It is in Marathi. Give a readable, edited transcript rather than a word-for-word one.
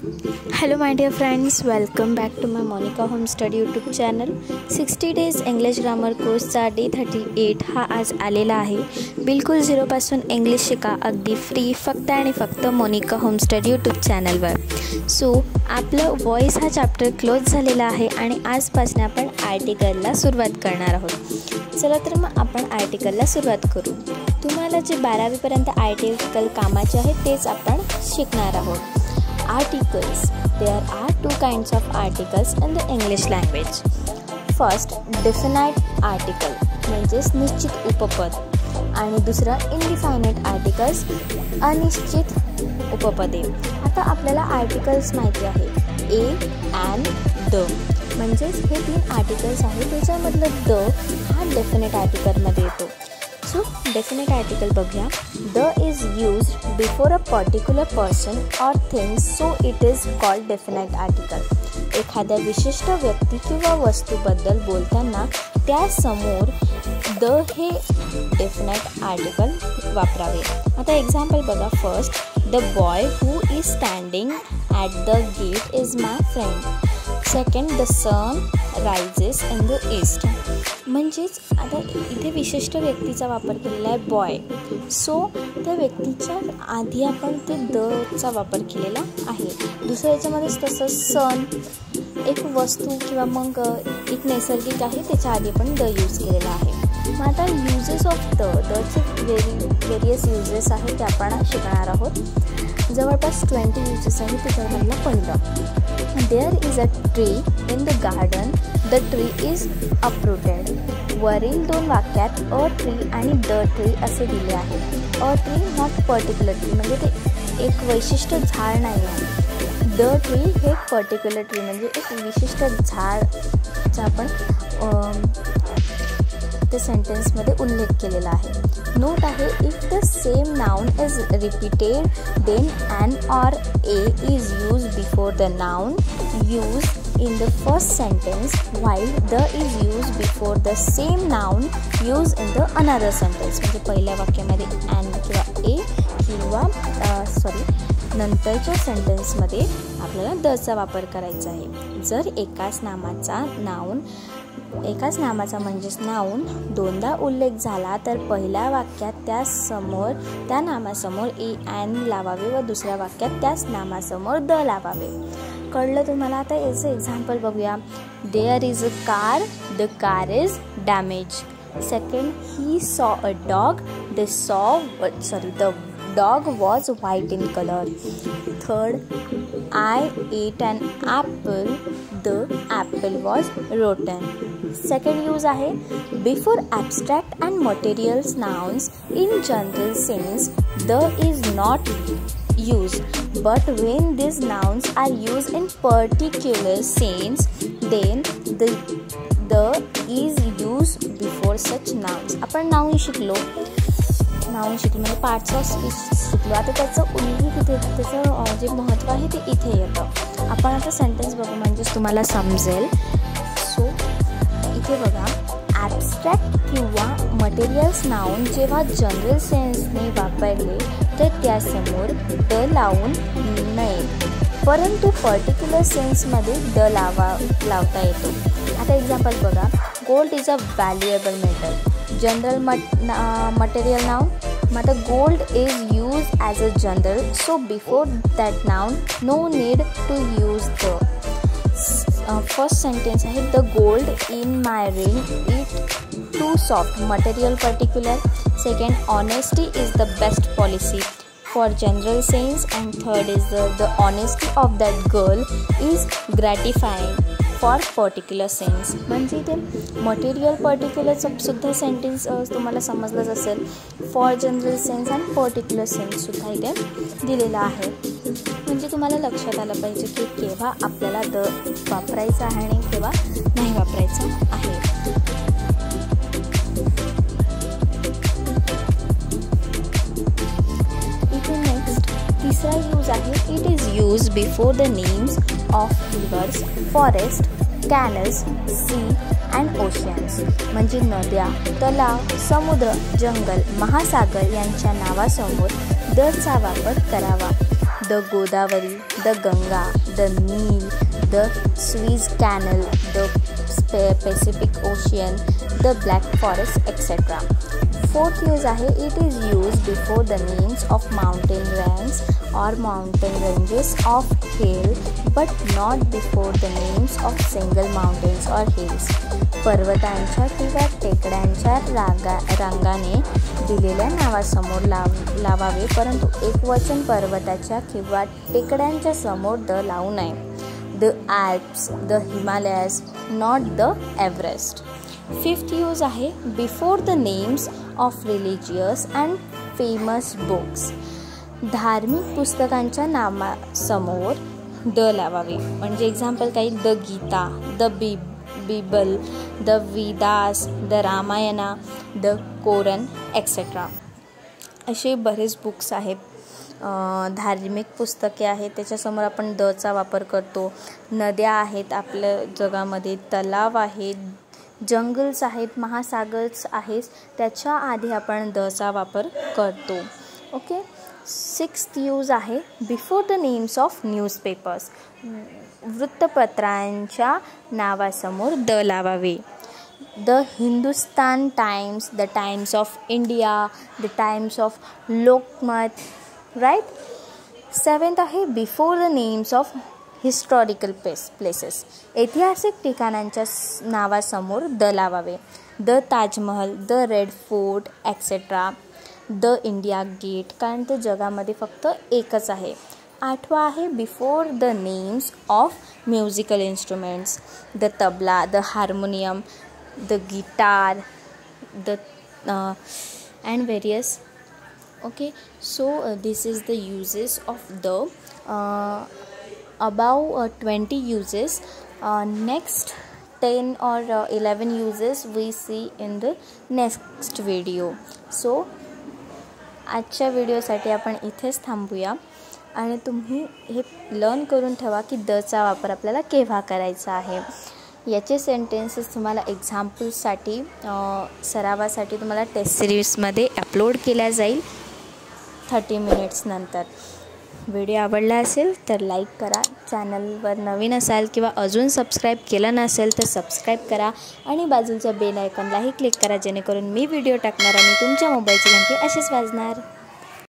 Hello my dear friends, welcome back to my Monica Home Study YouTube channel. 60 days English grammar कोर्सचा डे 38 हा आज आलेला आहे. बिलकुल झिरोपासून इंग्लिश शिका अगदी फ्री फक्त आणि फक्त मोनिका होम स्टडी यूट्यूब चॅनलवर. सो आपलं वॉइस हा चॅप्टर क्लोज झालेला आहे आणि आजपासून आपण आर्टिकलला सुरुवात करणार आहोत. चला तर मग आपण आर्टिकलला सुरुवात करू. तुम्हाला जे 12वीपर्यंत आर्टिकल कामाचे आहे तेच आपण शिकणार आहोत. Articles. There are two kinds of articles in the English language. First, definite article म्हणजेच निश्चित उपपद आणि दुसरं indefinite articles अनिश्चित उपपदे. आता आपल्याला आर्टिकल्स माहिती आहे ए and द म्हणजेच हे 3 आर्टिकल्स आहेत. त्याच्यामधलं द हा डेफिनेट आर्टिकलमध्ये येतो. सो डेफिनेट आर्टिकल बघूया. The is used before a particular person और thing so it is called definite article. एखाद्या विशिष्ट व्यक्ती किंवा वस्तूबद्दल बोलताना त्यासमोर द हे डेफिनेट आर्टिकल वापरावे. आता एक्झाम्पल बघा. First, the boy who is standing at the gate is my friend. Second, the sun rises in the east. म्हणजेच आता इथे विशिष्ट व्यक्तीचा वापर केलेला आहे बॉय. सो त्या व्यक्तीच्या आधी आपण ते दचा वापर केलेला आहे. दुसऱ्या याच्यामध्येच तसं सन एक वस्तू किंवा मग एक नैसर्गिक आहे त्याच्या आधी आपण द यूज केलेला आहे. मग आता युजेस ऑफ दचे वेरियस युजेस आहेत ते आपण शिकणार आहोत. जवळपास 20 युजेस आहेत. त्याच्यामधलं पहिलं, there is a tree in the garden, the tree is uprooted. वरील 2 वाक्यात अ ट्री आणि द ट्री असे दिले आहे. A tree not particular tree म्हणजे ते एक वैशिष्ट झाड नाही आहे. द ट्री हे पर्टिक्युलर ट्री म्हणजे एक विशिष्ट झाडचा आपण ते सेंटेन्समध्ये उल्लेख केलेला आहे. नोट आहे, if the same noun is repeated then an or a is use before the noun use in the first sentence while the is used before the same noun used in the another sentence. म्हणजे पहिल्या वाक्यामध्ये and किंवा a किंवा नंतरच्या सेंटेन्समध्ये आपल्याला दचा वापर करायचा आहे. जर एकाच नामाचा म्हणजेच नाउन दोनदा उल्लेख झाला तर पहिल्या वाक्यात त्या नामासमोर ए एन लावावे व दुसऱ्या वाक्यात त्याच नामासमोर द लावावे. कळलं तुम्हाला? आता याचं एक्झाम्पल बघूया. There is a car, the car is damage. Second, he saw a dog, the dog was white in color. Third, I ate an apple, the apple was rotten. Second use आहे, before abstract and material nouns in general sense the is not used, but when these nouns are used in particular sense then the is used before such nouns. आपण नाउन शिकलो म्हणजे पार्ट्स ऑफ स्पीच शिकलो. आता त्याचं उल्लेख इथे त्याचं जे महत्त्व आहे ते इथे येतं. आपण आता सेंटेन्स बघू म्हणजेच तुम्हाला समजेल. सो इथे बघा, ॲबस्ट्रॅक्ट किंवा मटेरियल्स नाउन जेव्हा जनरल सेन्सने वापरले तर त्यासमोर द लावून नये, परंतु पर्टिक्युलर सेन्समध्ये द लावता येतो. आता एक्झाम्पल बघा. Gold is a valuable metal. General material noun. मग gold is use as a general, so before that noun no need to use the. First sentence आहे, the gold in my ring it too soft. Material particular. Second, honesty is the best policy for general sense. And third is the honesty of that girl is gratifying for particular sense. म्हणजे ते मटेरियल पर्टिक्युलरचं सुद्धा सेंटेन्स तुम्हाला समजलंच असेल. फॉर जनरल सेन्स आणि पर्टिक्युलर सेन्स सुद्धा इथे दिलेला आहे. म्हणजे तुम्हाला लक्षात आलं पाहिजे की केव्हा आपल्याला द वापरायचं आहे आणि केव्हा नाही वापरायचं आहे. तिसरा यूज आहे, it is use before the names of rivers, forest, canals, sea and oceans. म्हणजे नद्या, तलाव, समुद्र, जंगल, महासागर यांच्या नावासमोर दचा वापर करावा. The Godavari, the the Ganga, the Nile, the Suez Canal, the Pacific Ocean, the Black Forest, etc. Fourth use आहे it is used before the names of mountain ranges or mountain ranges of hill but not before the names of single mountains or hills. पर्वतांच्या किंवा टेकड्यांच्या रांगाने दिलेल्या नावासमोर लावावे, परंतु एकवचन पर्वताच्या किंवा टेकड्यांच्या समोर द लावू नये. The Alps, the Himalayas, not the Everest. Fifth use आहे before the names of religious and famous books. धार्मिक पुस्तकांच्या नावासमोर द लावावे. म्हणजे एक्झाम्पल काही the Gita, the Bible, the Vedas, the Ramayana, the Koran etcetera. असे बरेच बुक्स आहेत, धार्मिक पुस्तके आहेत, त्याच्यासमोर आपण दचा वापर करतो. नद्या आहेत आपल्या जगामध्ये, तलाव आहेत, जंगल्स आहेत, महासागर्स आहेत, त्याच्या आधी आपण दचा वापर करतो. ओके. सिक्स्थ यूज आहे before the names of newspapers. वृत्तपत्रांच्या नावासमोर द लावावे. The Hindustan Times, the Times of India, the Times of Lokmat, right. Seventh आहे before the names of historical places. ऐतिहासिक ठिकाणांच्या नावासमोर द लावावे. The Taj Mahal, the Red Fort etcetera, the India Gate, कारण ते जगामध्ये फक्त एकच आहे. आठवा आहे before the names of musical instruments. The tabla, the harmonium, the guitar, the and various. Okay, so this is the uses of the above 20 uses. Next 10 or 11 uses we see in the next video. So आजच्या व्हिडिओसाठी आपण इथेच थांबूया आणि तुम्ही हे लर्न करून ठेवा की दचा वापर आपल्याला केव्हा करायचा आहे. याचे सेंटेन्सेस तुम्हाला एक्झाम्पल्ससाठी सरावासाठी तुम्हाला टेस्ट सिरीजमध्ये अपलोड केल्या जाईल 30 मिनिट्स नंतर. व्हिडिओ आवडला असेल तर लाईक करा. चॅनलवर नवीन असाल किंवा अजून सबस्क्राईब केलं नसेल तर सबस्क्राईब करा आणि बाजूच्या बेल आयकॉनलाही क्लिक करा, जेणेकरून मी व्हिडिओ टाकणार आणि तुमच्या मोबाईलची घंटी अशीच वाजणार.